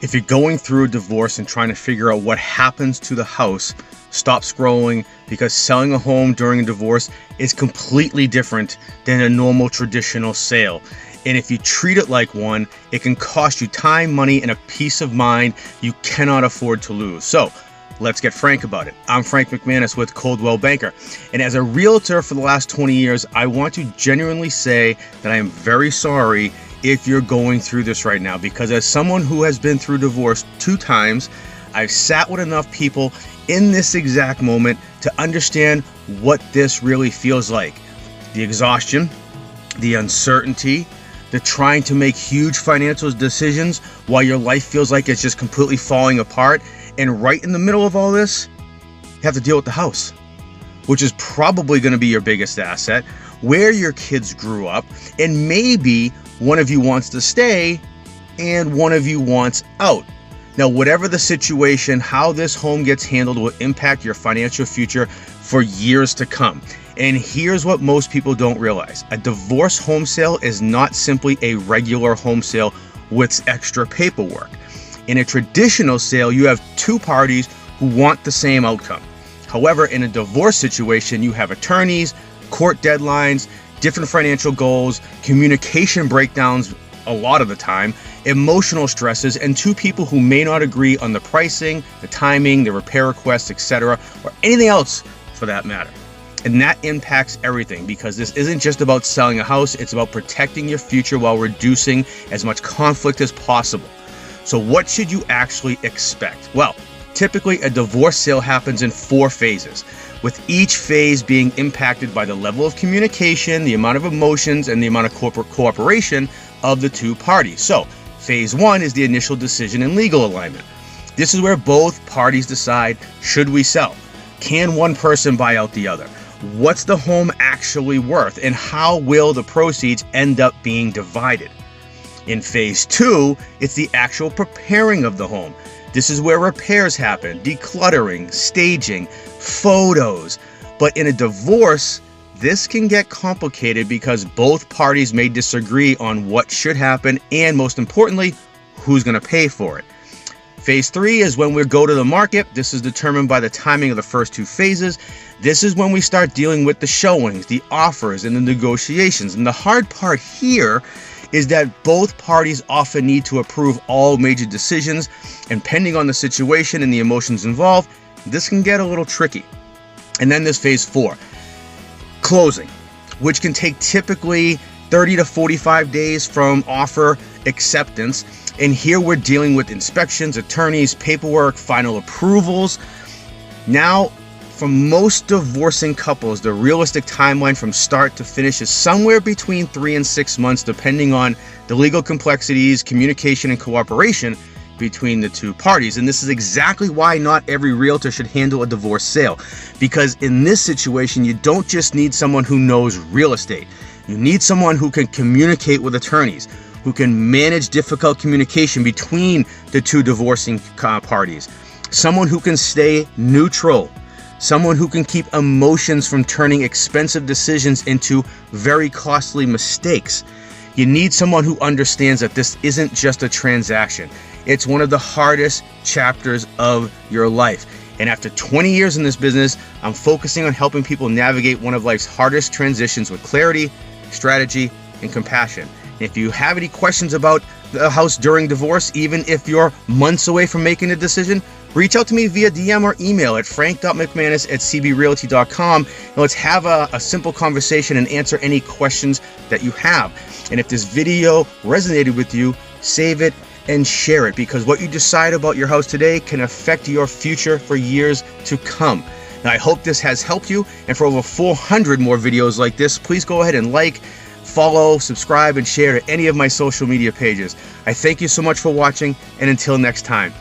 If you're going through a divorce and trying to figure out what happens to the house, stop scrolling, because selling a home during a divorce is completely different than a normal traditional sale. And if you treat it like one, it can cost you time, money, and a peace of mind you cannot afford to lose. So let's get frank about it. I'm Frank McManus with Coldwell Banker. And as a realtor for the last 20 years, I want to genuinely say that I am very sorry if you're going through this right now, because as someone who has been through divorce 2 times, I've sat with enough people in this exact moment to understand what this really feels like. The exhaustion, the uncertainty, the trying to make huge financial decisions while your life feels like it's just completely falling apart. And right in the middle of all this, you have to deal with the house, which is probably going to be your biggest asset, where your kids grew up, and maybe one of you wants to stay and one of you wants out. Now, whatever the situation, how this home gets handled will impact your financial future for years to come. And here's what most people don't realize. A divorce home sale is not simply a regular home sale with extra paperwork. In a traditional sale, you have 2 parties who want the same outcome. However, in a divorce situation, you have attorneys, court deadlines, different financial goals, communication breakdowns a lot of the time, emotional stresses, and 2 people who may not agree on the pricing, the timing, the repair requests, etc., or anything else for that matter. And that impacts everything, because this isn't just about selling a house, it's about protecting your future while reducing as much conflict as possible. So what should you actually expect? Well, typically a divorce sale happens in 4 phases, with each phase being impacted by the level of communication, the amount of emotions, and the amount of corporate cooperation of the 2 parties. So phase 1 is the initial decision and legal alignment. This is where both parties decide, should we sell? Can one person buy out the other? What's the home actually worth? And how will the proceeds end up being divided? In phase 2, it's the actual preparing of the home. This is where repairs happen, decluttering, staging, photos. But in a divorce, this can get complicated because both parties may disagree on what should happen and, most importantly, who's going to pay for it. Phase 3 is when we go to the market. This is determined by the timing of the first 2 phases. This is when we start dealing with the showings, the offers, and the negotiations. And the hard part here is that both parties often need to approve all major decisions, and depending on the situation and the emotions involved, this can get a little tricky. And then there's phase 4, closing, which can take typically 30 to 45 days from offer acceptance. And here we're dealing with inspections, attorneys, paperwork, final approvals. Now, for most divorcing couples, the realistic timeline from start to finish is somewhere between 3 and 6 months, depending on the legal complexities, communication, and cooperation between the 2 parties. And this is exactly why not every realtor should handle a divorce sale, because in this situation, you don't just need someone who knows real estate. You need someone who can communicate with attorneys, who can manage difficult communication between the 2 divorcing parties, someone who can stay neutral, someone who can keep emotions from turning expensive decisions into very costly mistakes. You need someone who understands that this isn't just a transaction. It's one of the hardest chapters of your life. And after 20 years in this business, I'm focusing on helping people navigate one of life's hardest transitions with clarity, strategy, and compassion. And if you have any questions about the house during divorce, even if you're months away from making a decision, reach out to me via DM or email at frank.mcmanus@cbrealty.com, and let's have a simple conversation and answer any questions that you have. And if this video resonated with you, save it and share it, because what you decide about your house today can affect your future for years to come. Now, I hope this has helped you, and for over 400 more videos like this, please go ahead and like, follow, subscribe, and share to any of my social media pages. I thank you so much for watching, and until next time.